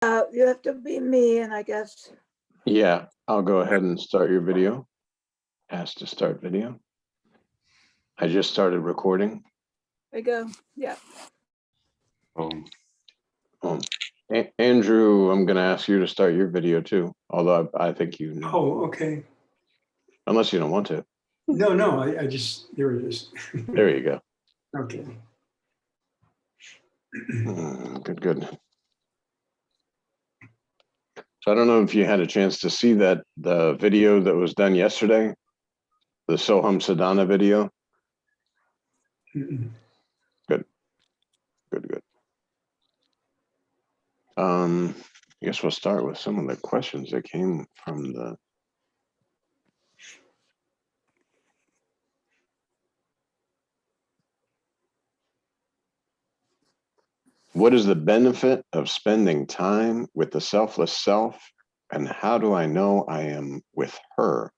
You have to be me, and I guess. Yeah, I'll go ahead and start your video. Ask to start video. I just started recording. There you go. Yeah. Andrew, I'm going to ask you to start your video too, although I think you know. Oh, okay. Unless you don't want to. No, I just, there it is. There you go. Okay. Good. So I don't know if you had a chance to see the video that was done yesterday, the Soham Sadhana video. Mm-mm. Good. I guess we'll start with some of the questions that came from the. What is the benefit of spending time with the selfless self, and how do I know I am with her?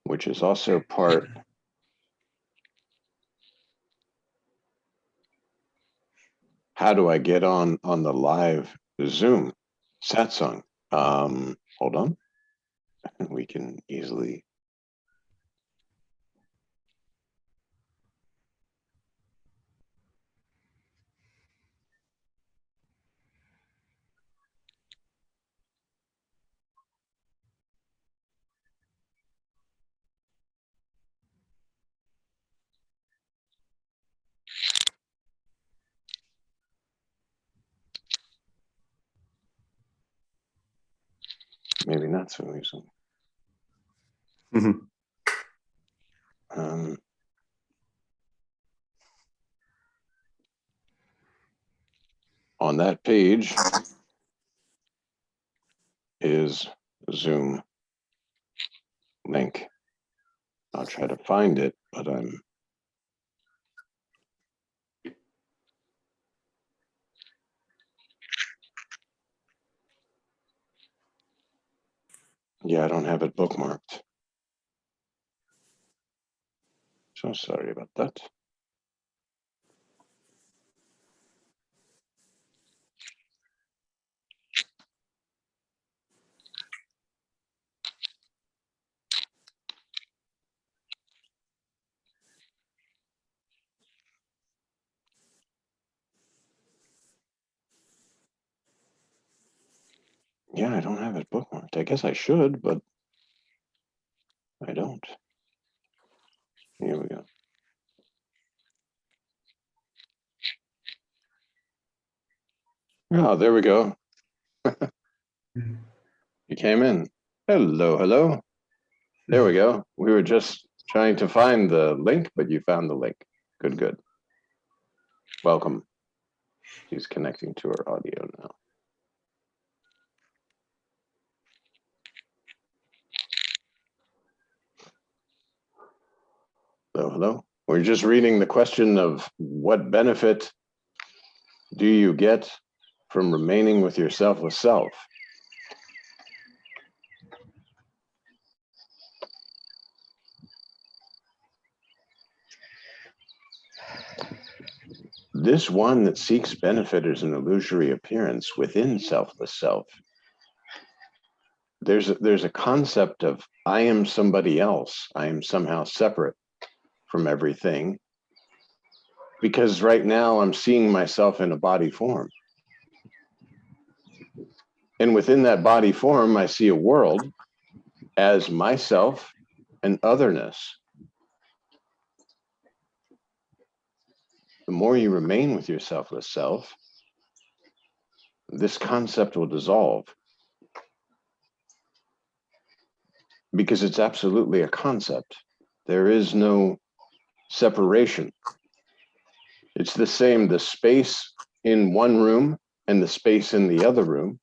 Which is also part. How do I get on the live Zoom satsang? Hold on. We can easily. Maybe not so easily. On that page is Zoom link. I'll try to find it, but yeah, I don't have it bookmarked. So sorry about that. Yeah, I don't have it bookmarked. I guess I should, but I don't. Here we go. Oh, there we go. You came in. Hello. There we go. We were just trying to find the link, but you found the link. Good. Welcome. She's connecting to her audio now. Hello. We're just reading the question of what benefit do you get from remaining with your selfless self? This one that seeks benefit is an illusory appearance within selfless self. There's a concept of I am somebody else. I am somehow separate from everything. Because right now I'm seeing myself in a body form. And within that body form, I see a world as myself and otherness. The more you remain with your selfless self, this concept will dissolve. Because it's absolutely a concept. There is no separation. It's the same, the space in one room and the space in the other room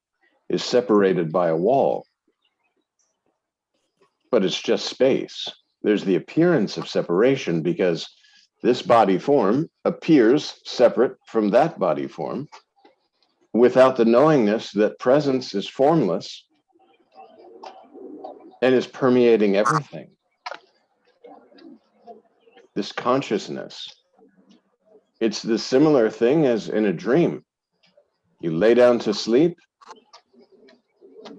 is separated by a wall. But it's just space. There's the appearance of separation because this body form appears separate from that body form without the knowingness that presence is formless and is permeating everything. This consciousness. It's the similar thing as in a dream. You lay down to sleep,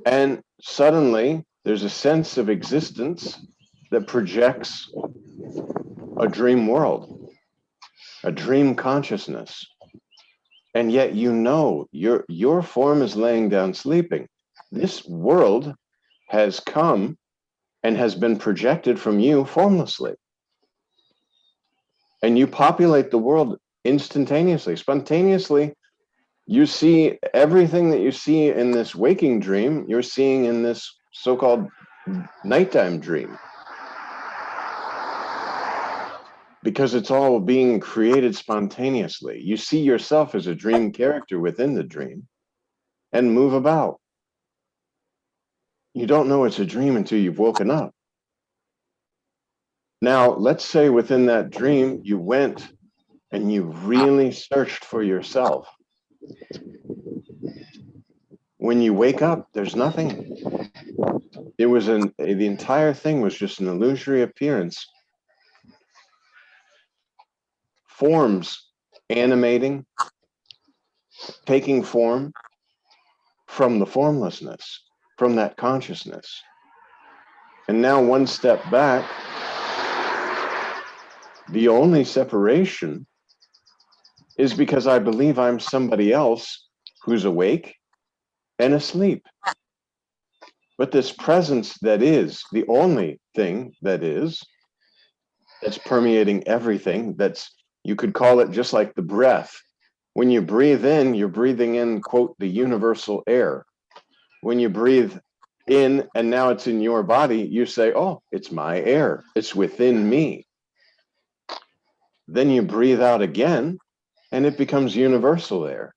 and suddenly there's a sense of existence that projects a dream world, a dream consciousness. And yet you know your form is laying down sleeping. This world has come and has been projected from you formlessly. And you populate the world instantaneously, spontaneously. You see everything that you see in this waking dream, you're seeing in this so-called nighttime dream. Because it's all being created spontaneously. You see yourself as a dream character within the dream and move about. You don't know it's a dream until you've woken up. Now, let's say within that dream, you went and you really searched for yourself. When you wake up, there's nothing. It was the entire thing was just an illusory appearance. Forms animating, taking form from the formlessness, from that consciousness. And now one step back, the only separation is because I believe I'm somebody else who's awake and asleep. But this presence that is the only thing that's permeating everything, you could call it just like the breath. When you breathe in, you're breathing in, quote, the universal air. When you breathe in and now it's in your body, you say, oh, it's my air. It's within me. Then you breathe out again and it becomes universal air.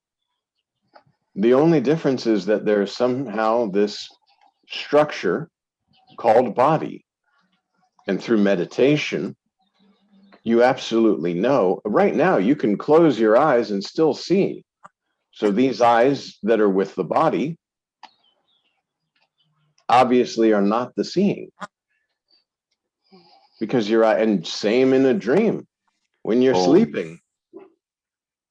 The only difference is that there's somehow this structure called body. And through meditation, you absolutely know. Right now, you can close your eyes and still see. So these eyes that are with the body obviously are not the seeing. Because and same in a dream. When you're sleeping,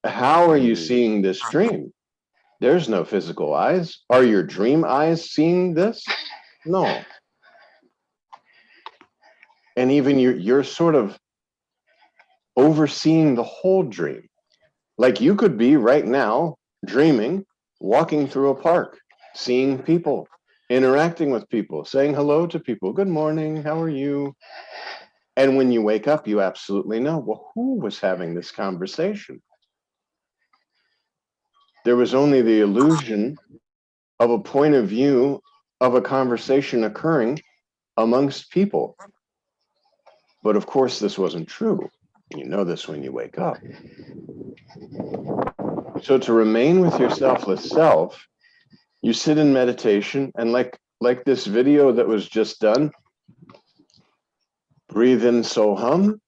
how are you seeing this dream? There's no physical eyes. Are your dream eyes seeing this? No. And even you're sort of overseeing the whole dream. Like you could be right now dreaming, walking through a park, seeing people, interacting with people, saying hello to people. Good morning, how are you? And when you wake up, you absolutely know, well, who was having this conversation? There was only the illusion of a point of view of a conversation occurring amongst people. But of course, this wasn't true. You know this when you wake up. So to remain with your selfless self, you sit in meditation and like this video that was just done, breathe in Soham,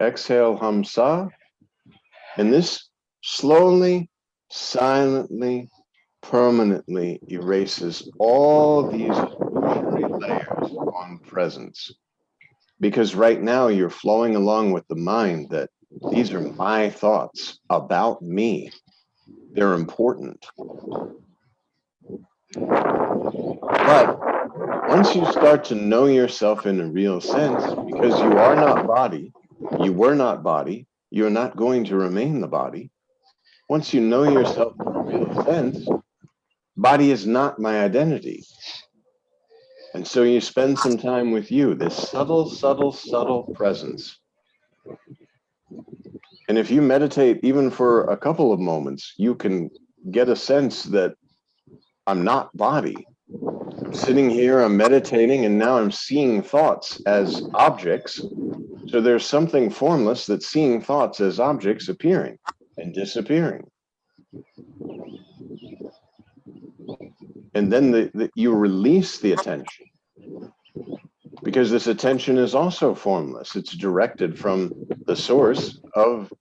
exhale Hamsa, and this slowly, silently, permanently erases all these illusory layers on presence. Because right now you're flowing along with the mind that these are my thoughts about me. They're important. But once you start to know yourself in a real sense, because you are not body, you were not body, you're not going to remain the body. Once you know yourself in a real sense, body is not my identity. And so you spend some time with you, this subtle, subtle, subtle presence. And if you meditate even for a couple of moments, you can get a sense that I'm not body. I'm sitting here, I'm meditating, and now I'm seeing thoughts as objects. So there's something formless that's seeing thoughts as objects appearing and disappearing. And then you release the attention. Because this attention is also formless. It's directed from the source of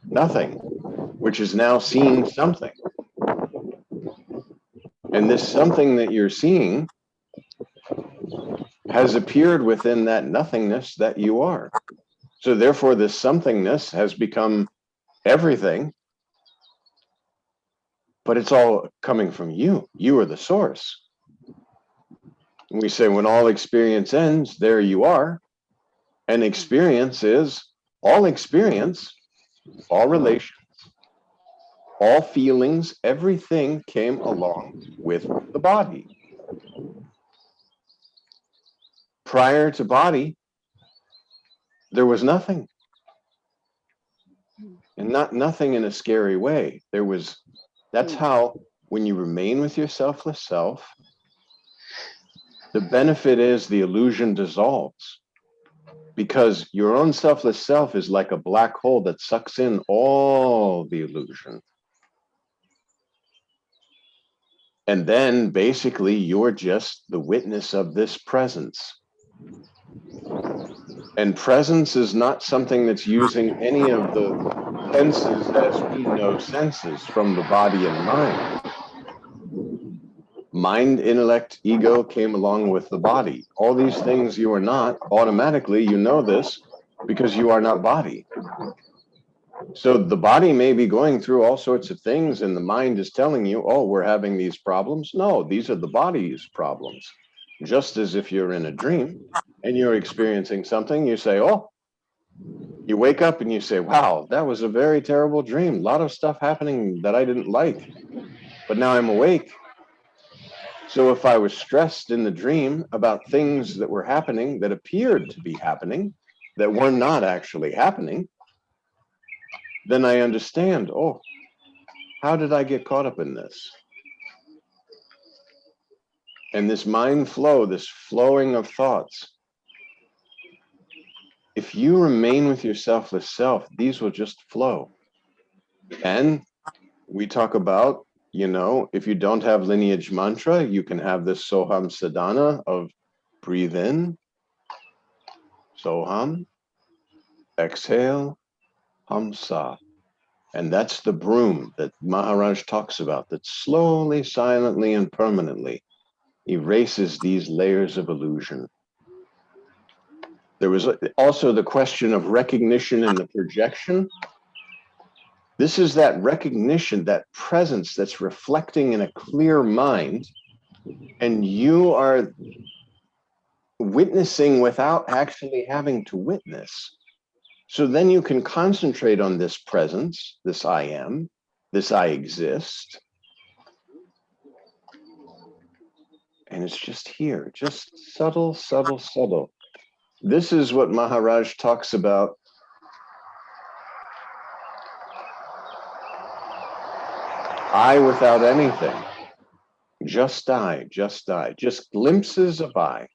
nothing, which is now seeing something. And this something that you're seeing has appeared within that nothingness that you are. So therefore, this somethingness has become everything. but it's all coming from you. You are the source. We say when all experience ends, there you are. And experience is all experience, all relations, all feelings, everything came along with the body. Prior to body, there was nothing. And not nothing in a scary way. That's how, when you remain with your selfless self, the benefit is the illusion dissolves. Because your own selfless self is like a black hole that sucks in all the illusion. And then basically you're just the witness of this presence. And presence is not something that's using any of the senses as we know senses from the body and mind. Mind, intellect, ego came along with the body. All these things you are not, automatically you know this because you are not body. So the body may be going through all sorts of things and the mind is telling you, oh, we're having these problems. No, these are the body's problems. Just as if you're in a dream and you're experiencing something, you say, oh, you wake up and you say, wow, that was a very terrible dream. A lot of stuff happening that I didn't like, but now I'm awake. So if I was stressed in the dream about things that were happening that appeared to be happening, that were not actually happening, then I understand, oh, how did I get caught up in this? And this mind flow, this flowing of thoughts, if you remain with your selfless self, these will just flow. And we talk about, if you don't have lineage mantra, you can have this Soham Sadhana of breathe in, Soham, exhale, Hamsa. And that's the broom that Maharaj talks about that slowly, silently, and permanently erases these layers of illusion. There was also the question of recognition and the projection. This is that recognition, that presence that's reflecting in a clear mind, and you are witnessing without actually having to witness. So then you can concentrate on this presence, this I am, this I exist. And it's just here, just subtle, subtle, subtle. This is what Maharaj talks about. I without anything, just I, just glimpses of I.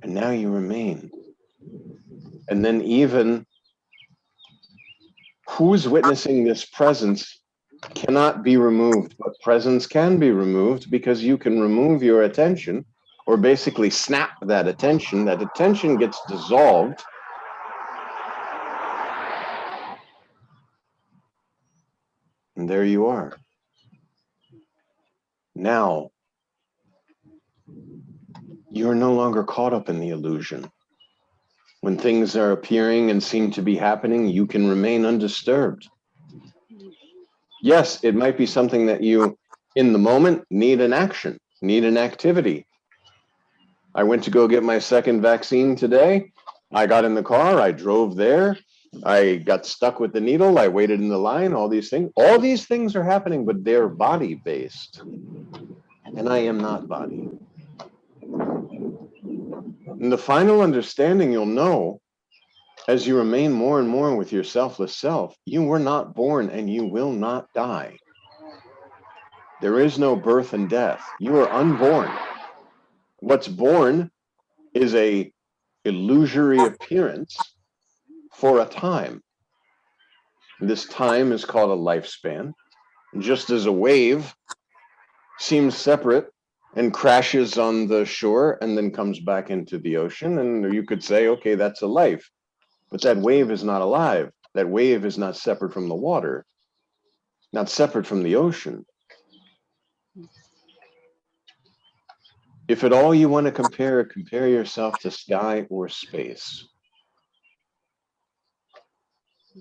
And now you remain. And then even who's witnessing this presence cannot be removed, but presence can be removed because you can remove your attention or basically snap that attention gets dissolved. And there you are. Now, you're no longer caught up in the illusion. When things are appearing and seem to be happening, you can remain undisturbed. Yes, it might be something that you, in the moment, need an action, need an activity. I went to go get my second vaccine today. I got in the car, I drove there. I got stuck with the needle. I waited in the line, all these things. All these things are happening, but they're body-based. And I am not body. And the final understanding you'll know, as you remain more and more with your selfless self, you were not born and you will not die. There is no birth and death. You are unborn. What's born is a illusory appearance for a time. This time is called a lifespan. Just as a wave seems separate and crashes on the shore and then comes back into the ocean, and you could say, okay, that's a life. But that wave is not alive. That wave is not separate from the water, not separate from the ocean. If at all you want to compare yourself to sky or space.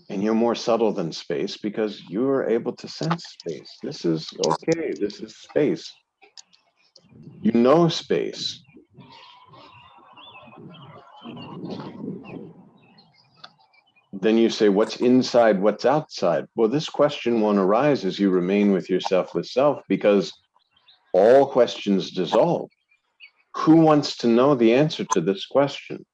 And you're more subtle than space because you are able to sense space. This is okay. This is space. You know space. Then you say, what's inside, what's outside? Well, this question won't arise as you remain with your selfless self because all questions dissolve. Who wants to know the answer to this question?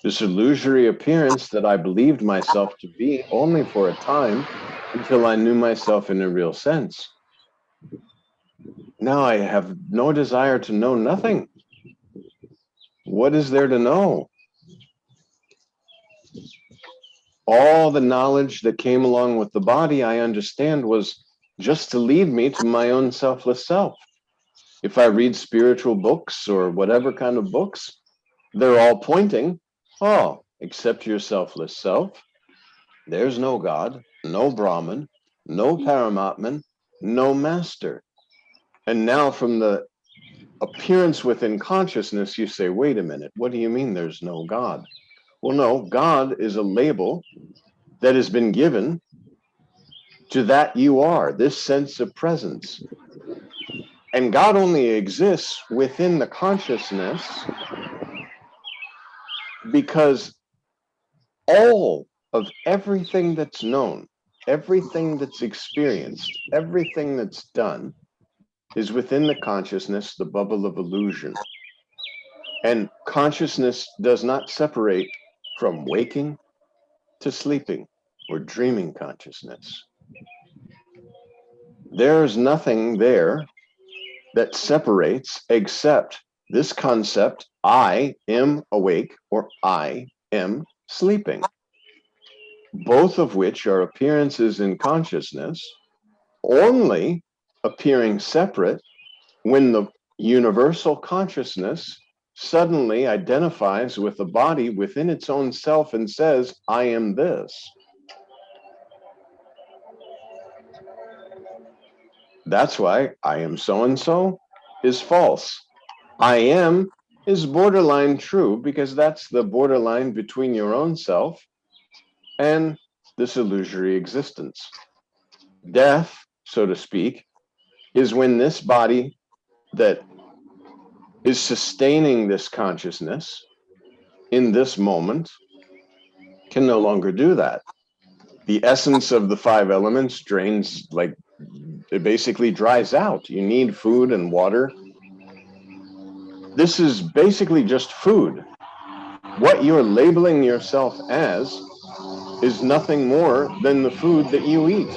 This illusory appearance that I believed myself to be only for a time until I knew myself in a real sense. Now I have no desire to know nothing. What is there to know? All the knowledge that came along with the body, I understand, was just to lead me to my own selfless self. If I read spiritual books or whatever kind of books, they're all pointing, oh, accept your selfless self. There's no God, no Brahman, no Paramatman, no master. And now from the appearance within consciousness, you say, wait a minute, what do you mean there's no God? Well, no, God is a label that has been given to that you are, this sense of presence. And God only exists within the consciousness because all of everything that's known, everything that's experienced, everything that's done is within the consciousness, the bubble of illusion. And consciousness does not separate from waking to sleeping or dreaming consciousness. There's nothing there that separates except this concept, I am awake or I am sleeping, both of which are appearances in consciousness, only appearing separate when the universal consciousness suddenly identifies with the body within its own self and says, I am this. That's why I am so-and-so is false. I am is borderline true because that's the borderline between your own self and this illusory existence. Death, so to speak, is when this body that is sustaining this consciousness in this moment can no longer do that. The essence of the five elements drains, like it basically dries out. You need food and water. This is basically just food. What you're labeling yourself as is nothing more than the food that you eat.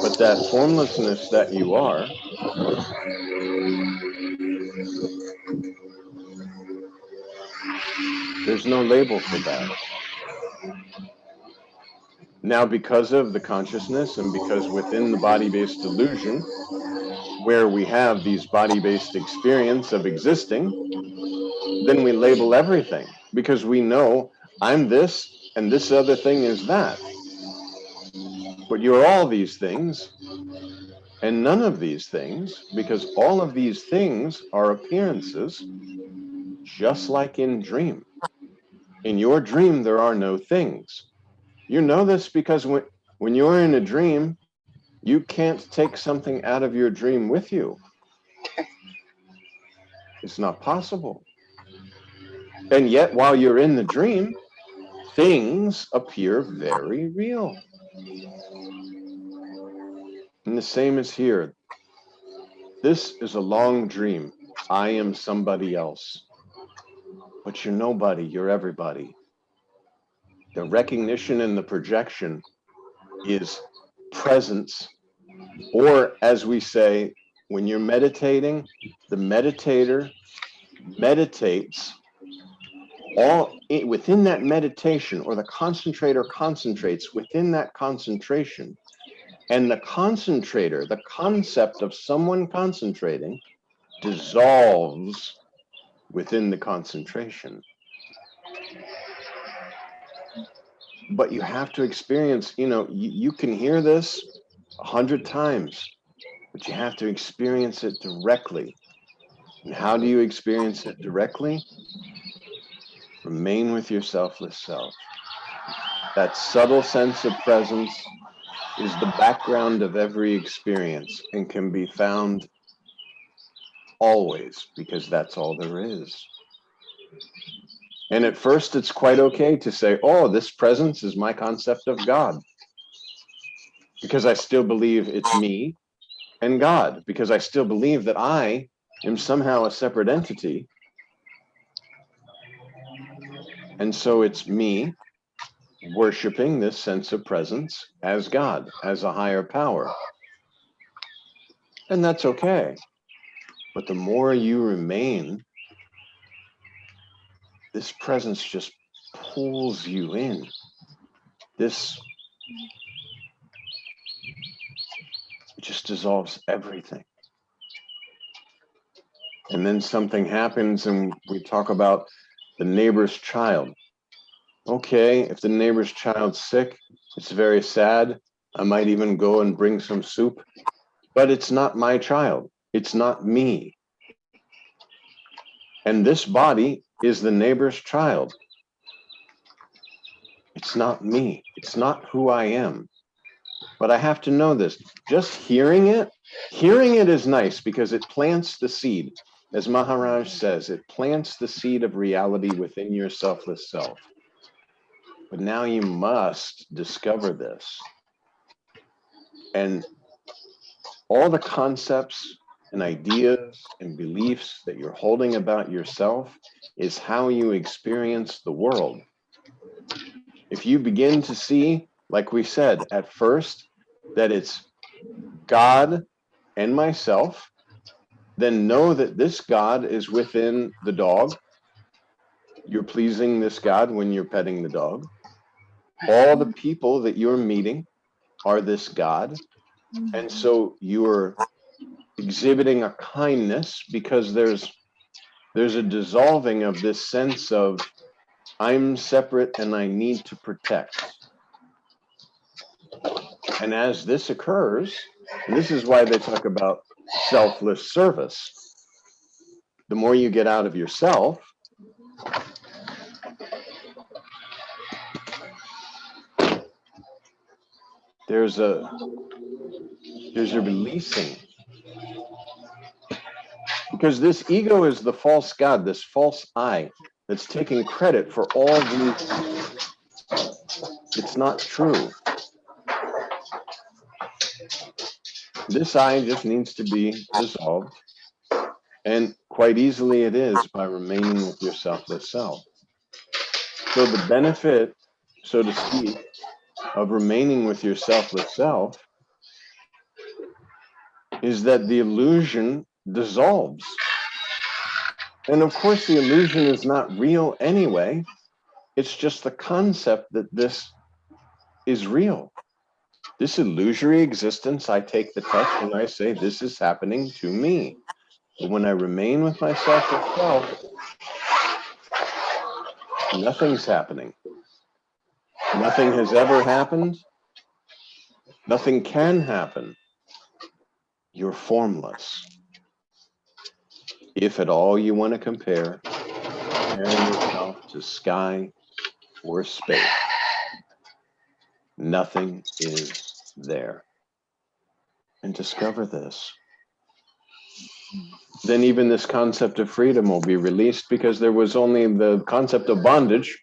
But that formlessness that you are, there's no label for that. Now, because of the consciousness and because within the body-based illusion, where we have these body-based experience of existing, then we label everything because we know I'm this and this other thing is that. But you're all these things and none of these things, because all of these things are appearances, just like in dream. In your dream, there are no things. You know this because when you're in a dream, you can't take something out of your dream with you. It's not possible. And yet, while you're in the dream, things appear very real. And the same is here. This is a long dream. I am somebody else. But you're nobody, you're everybody. The recognition and the projection is presence, or as we say, when you're meditating, the meditator meditates all within that meditation, or the concentrator concentrates within that concentration. And the concentrator, the concept of someone concentrating, dissolves within the concentration. But you have to experience, you can hear this 100 times, but you have to experience it directly. And how do you experience it directly? Remain with your selfless self. That subtle sense of presence is the background of every experience and can be found always, because that's all there is. And at first it's quite okay to say, oh, this presence is my concept of God, because I still believe it's me and God, because I still believe that I am somehow a separate entity. And so it's me worshiping this sense of presence as God, as a higher power. And that's okay. But the more you remain, this presence just pulls you in. It just dissolves everything. And then something happens and we talk about the neighbor's child. Okay, if the neighbor's child's sick, it's very sad. I might even go and bring some soup, but it's not my child. It's not me. And this body is the neighbor's child. It's not me. It's not who I am. But I have to know this. Just hearing it is nice because it plants the seed. As Maharaj says, it plants the seed of reality within your selfless self. But now you must discover this. And all the concepts and ideas and beliefs that you're holding about yourself is how you experience the world. If you begin to see, like we said at first, that it's God and myself, then know that this God is within the dog. You're pleasing this God when you're petting the dog. All the people that you're meeting are this God. And so you're exhibiting a kindness because there's a dissolving of this sense of I'm separate and I need to protect. And as this occurs, and this is why they talk about selfless service. The more you get out of yourself, there's a releasing. Because this ego is the false God, this false I that's taking credit for all these. It's not true. This I just needs to be dissolved. And quite easily it is by remaining with your selfless self. So the benefit, so to speak, of remaining with your selfless self is that the illusion dissolves. And of course, the illusion is not real anyway. It's just the concept that this is real. This illusory existence, I take the touch and I say, this is happening to me. But when I remain with my selfless self, nothing's happening. Nothing has ever happened. Nothing can happen. You're formless. If at all you want to compare yourself to sky or space, nothing is there. And discover this. Then even this concept of freedom will be released because there was only the concept of bondage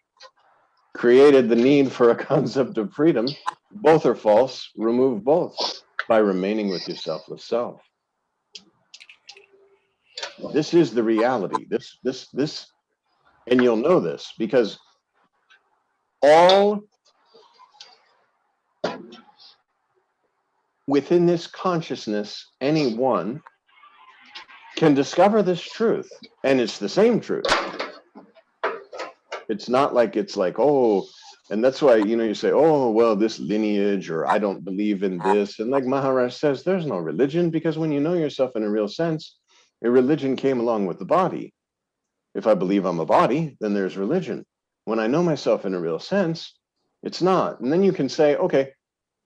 created the need for a concept of freedom. Both are false. Remove both by remaining with your selfless self. This is the reality. This, and you'll know this because all within this consciousness, anyone can discover this truth, and it's the same truth. It's not like it's like, oh, and that's why, you say, oh, well, this lineage, or I don't believe in this. And like Maharaj says, there's no religion, because when you know yourself in a real sense, a religion came along with the body. If I believe I'm a body, then there's religion. When I know myself in a real sense, it's not. And then you can say, okay,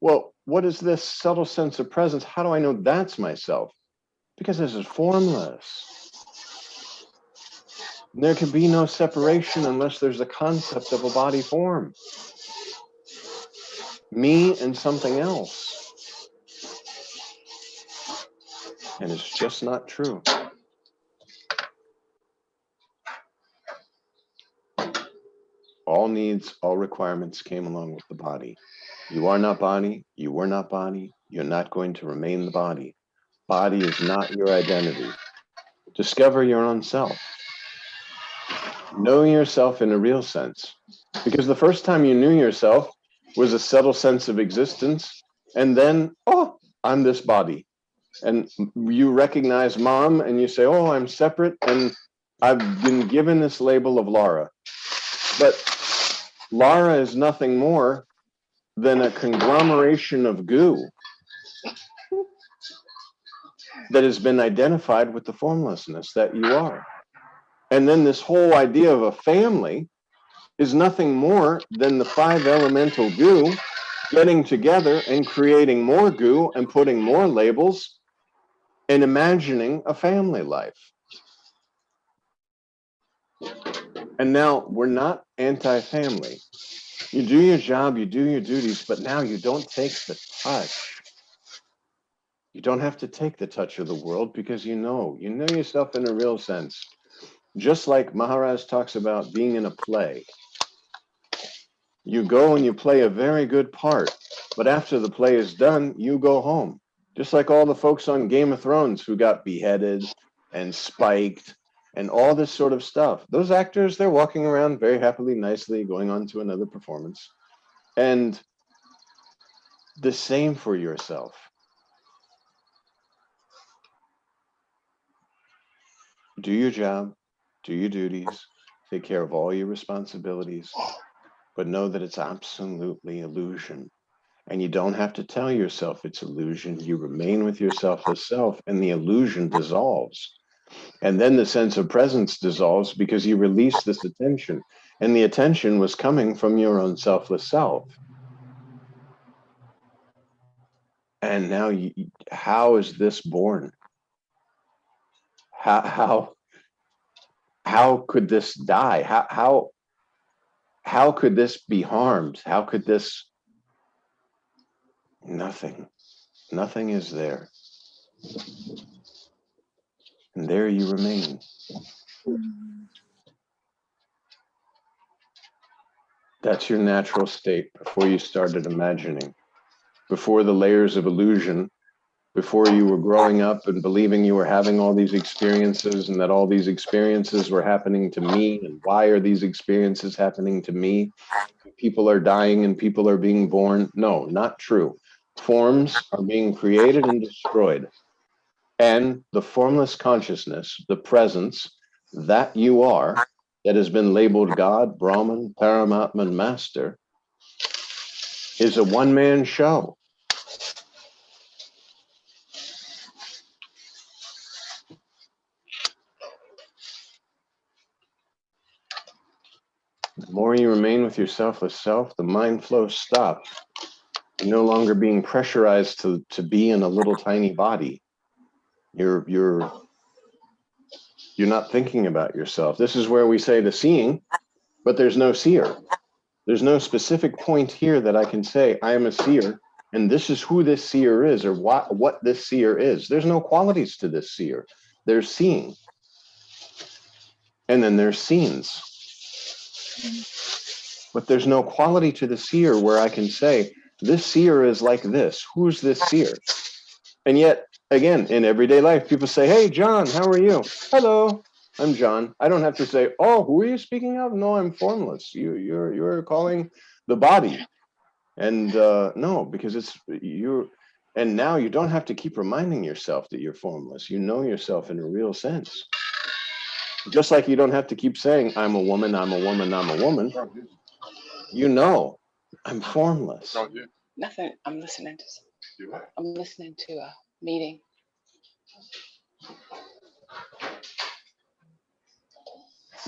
well, what is this subtle sense of presence? How do I know that's myself? Because this is formless. There can be no separation unless there's a concept of a body form. Me and something else. And it's just not true. All needs, all requirements came along with the body. You are not body, you were not body, you're not going to remain the body. Body is not your identity. Discover your own self. Know yourself in a real sense. Because the first time you knew yourself was a subtle sense of existence, and then, oh, I'm this body. And you recognize mom and you say, oh, I'm separate, and I've been given this label of Laura. But Laura is nothing more than a conglomeration of goo that has been identified with the formlessness that you are. And then this whole idea of a family is nothing more than the 5 elemental goo getting together and creating more goo and putting more labels and imagining a family life. And now we're not anti-family. You do your job, you do your duties, but now you don't take the touch. You don't have to take the touch of the world because you know yourself in a real sense. Just like Maharaj talks about being in a play. You go and you play a very good part, but after the play is done, you go home. Just like all the folks on Game of Thrones who got beheaded and spiked and all this sort of stuff. Those actors, they're walking around very happily, nicely, going on to another performance. And the same for yourself. Do your job, do your duties, take care of all your responsibilities, but know that it's absolutely illusion. And you don't have to tell yourself it's illusion. You remain with your selfless self and the illusion dissolves. And then the sense of presence dissolves because you release this attention. And the attention was coming from your own selfless self. And now, how is this born? How could this die? How could this be harmed? How could this? Nothing is there. And there you remain. That's your natural state before you started imagining, before the layers of illusion, before you were growing up and believing you were having all these experiences and that all these experiences were happening to me. And why are these experiences happening to me? People are dying and people are being born. No, not true. Forms are being created and destroyed. And the formless consciousness, the presence that you are, that has been labeled God, Brahman, Paramatman, Master, is a one-man show. The more you remain with your selfless self, the mind flows stop. You're no longer being pressurized to be in a little tiny body. You're not thinking about yourself. This is where we say the seeing, but there's no seer. There's no specific point here that I can say, I am a seer, and this is who this seer is, or what this seer is. There's no qualities to this seer. There's seeing. And then there's scenes. But there's no quality to the seer where I can say, this seer is like this. Who's this seer? And yet, again, in everyday life, people say, hey, John, how are you? Hello, I'm John. I don't have to say, oh, who are you speaking of? No, I'm formless. You're calling the body. And no, because it's you. And now you don't have to keep reminding yourself that you're formless. You know yourself in a real sense. Just like you don't have to keep saying, I'm a woman, I'm a woman, I'm a woman. You know, I'm formless. Nothing. I'm listening to a meeting.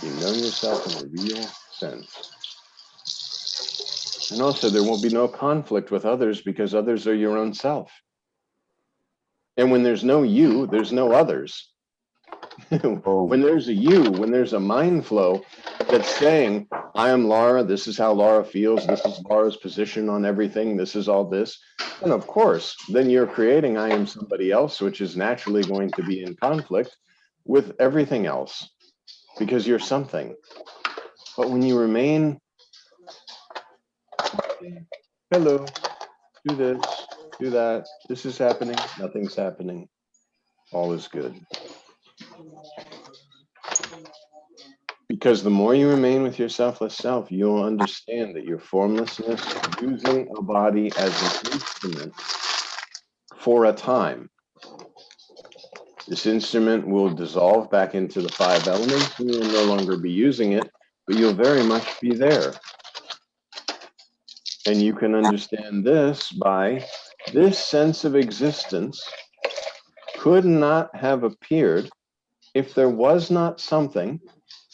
You know yourself in a real sense. And also there will be no conflict with others because others are your own self. And when there's no you, there's no others. When there's a you, when there's a mind flow that's saying, I am Laura, this is how Laura feels, this is Laura's position on everything, this is all this, and of course, then you're creating I am somebody else, which is naturally going to be in conflict with everything else, because you're something. But when you remain, hello, do this, do that, this is happening, nothing's happening, all is good. Because the more you remain with your selfless self, you'll understand that your formlessness, using a body as an instrument for a time. This instrument will dissolve back into the 5 elements, and you'll no longer be using it, but you'll very much be there. And you can understand this by this sense of existence could not have appeared if there was not something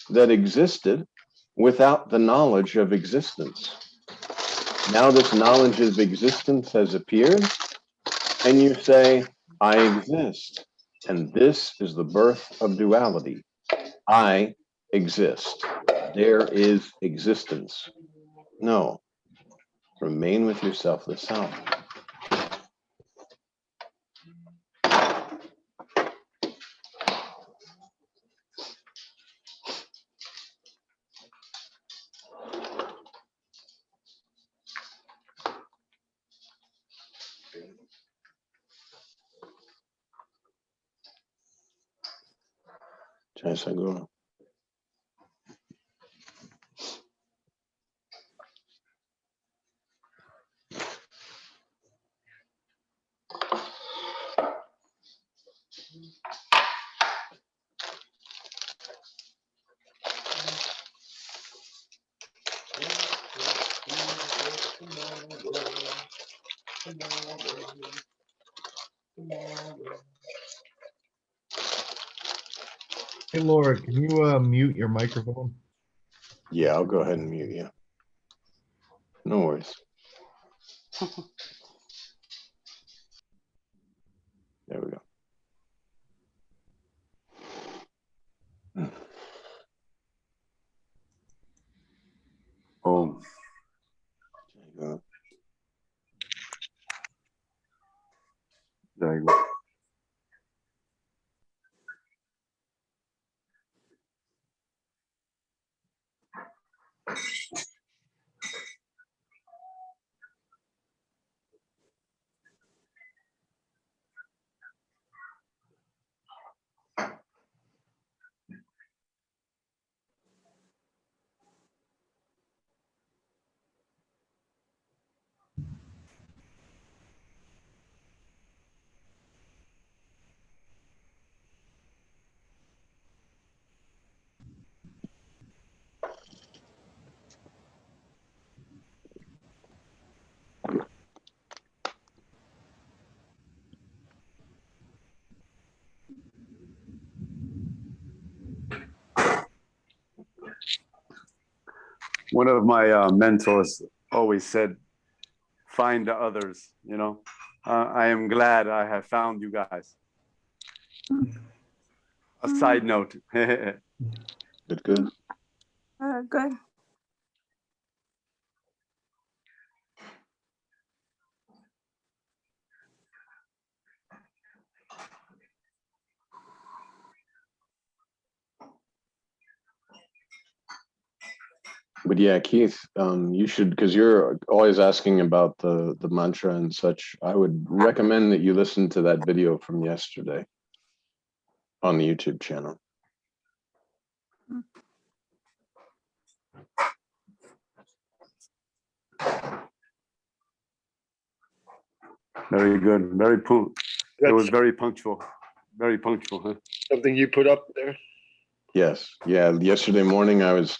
that existed without the knowledge of existence. Now this knowledge of existence has appeared, and you say, I exist. And this is the birth of duality. I exist. There is existence. No. Remain with your selfless self. Jai Sadguru. Hey, Laura, can you mute your microphone? Yeah, I'll go ahead and mute you. No worries. There we go. Oh, there you go. One of my mentors always said, find the others, you know. I am glad I have found you guys. A side note. Good, good. Good. But yeah, Keith, you should, because you're always asking about the mantra and such. I would recommend that you listen to that video from yesterday on the YouTube channel. Very good. Very it was very punctual. Very punctual, huh? Something you put up there? Yes. Yeah. Yesterday morning, I don't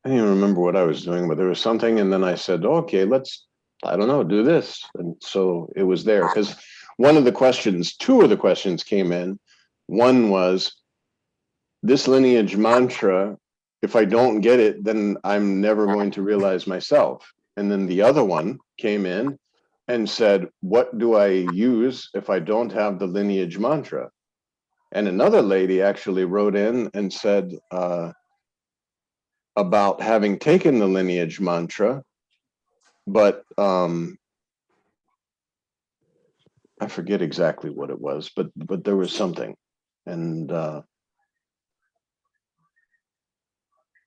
even remember what I was doing, but there was something. And then I said, okay, I don't know, do this. And so it was there because two of the questions came in. One was this lineage mantra. If I don't get it, then I'm never going to realize myself. And then the other one came in and said, what do I use if I don't have the lineage mantra? And another lady actually wrote in and said about having taken the lineage mantra, but I forget exactly what it was, but there was something. And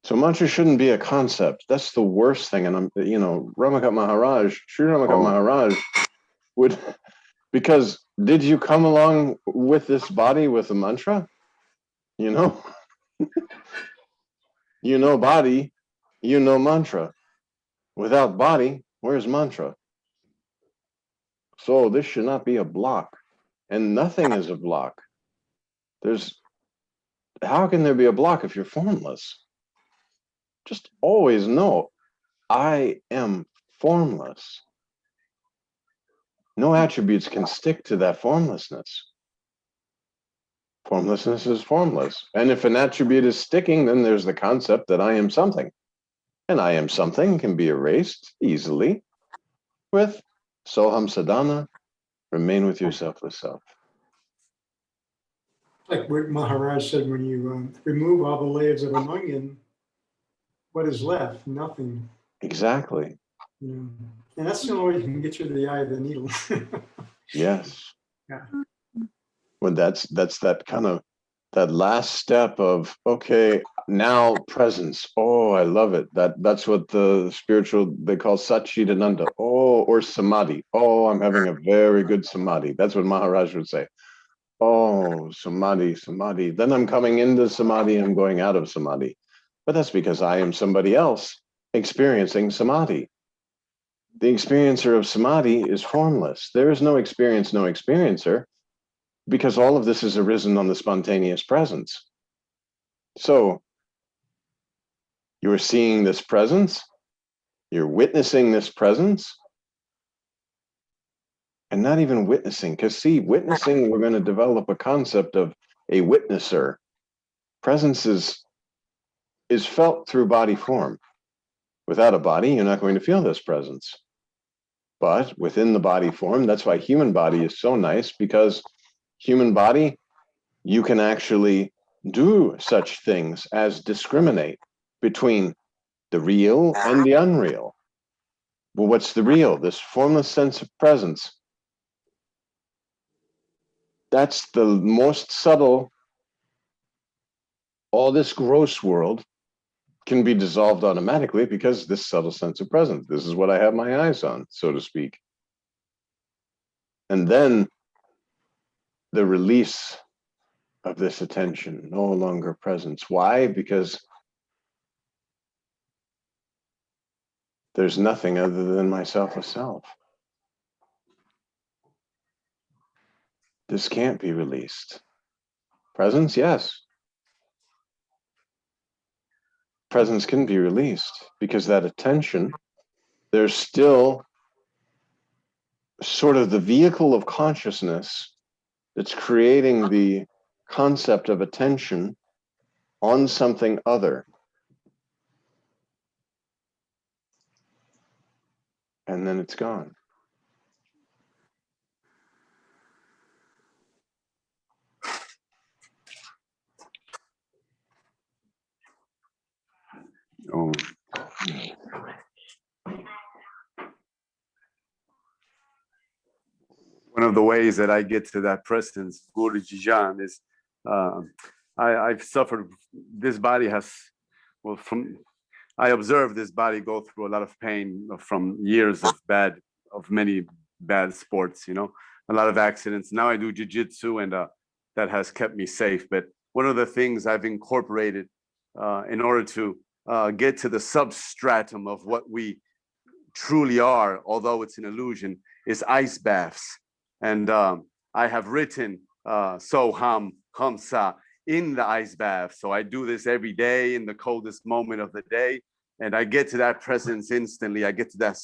so mantra shouldn't be a concept. That's the worst thing. And Ramakant Maharaj, Sri Ramakant Maharaj would, because did you come along with this body with a mantra? You know body, mantra. Without body, where's mantra? So this should not be a block, and nothing is a block. How can there be a block if you're formless? Just always know, I am formless. No attributes can stick to that formlessness. Formlessness is formless. And if an attribute is sticking, then there's the concept that I am something. And I am something can be erased easily with Soham Sadhana, remain with your selfless self. Like what Maharaj said, when you remove all the layers of an onion, what is left? Nothing. Exactly. You know? And that's the only way you can get through the eye of the needle. Yes. Yeah. Well, that's that kind of that last step of, okay, now presence. Oh, I love it. That's what the spiritual, they call Satchidananda. Oh, or samadhi. Oh, I'm having a very good samadhi. That's what Maharaj would say. Oh, samadhi. Then I'm coming into samadhi, I'm going out of samadhi. But that's because I am somebody else experiencing samadhi. The experiencer of samadhi is formless. There is no experience, no experiencer, because all of this has arisen on the spontaneous presence. So you're seeing this presence, you're witnessing this presence, and not even witnessing, because see, witnessing, we're going to develop a concept of a witnesser. Presence is felt through body form. Without a body, you're not going to feel this presence. But within the body form, that's why human body is so nice, because human body, you can actually do such things as discriminate between the real and the unreal. Well, what's the real? This formless sense of presence. That's the most subtle. All this gross world can be dissolved automatically because this subtle sense of presence. This is what I have my eyes on, so to speak. And then the release of this attention, no longer presence. Why? Because there's nothing other than myself a self. This can't be released. Presence, yes. Presence can be released because that attention, there's still sort of the vehicle of consciousness that's creating the concept of attention on something other. And then it's gone. Oh. One of the ways that I get to that presence, Guru Jijan, is I've suffered. This body has, well, I observed this body go through a lot of pain from years of many bad sports, a lot of accidents. Now I do jiu-jitsu, and that has kept me safe. But one of the things I've incorporated in order to get to the substratum of what we truly are, although it's an illusion, is ice baths. And I have written Soham Hamsa in the ice bath. So I do this every day in the coldest moment of the day. And I get to that presence instantly. I get to that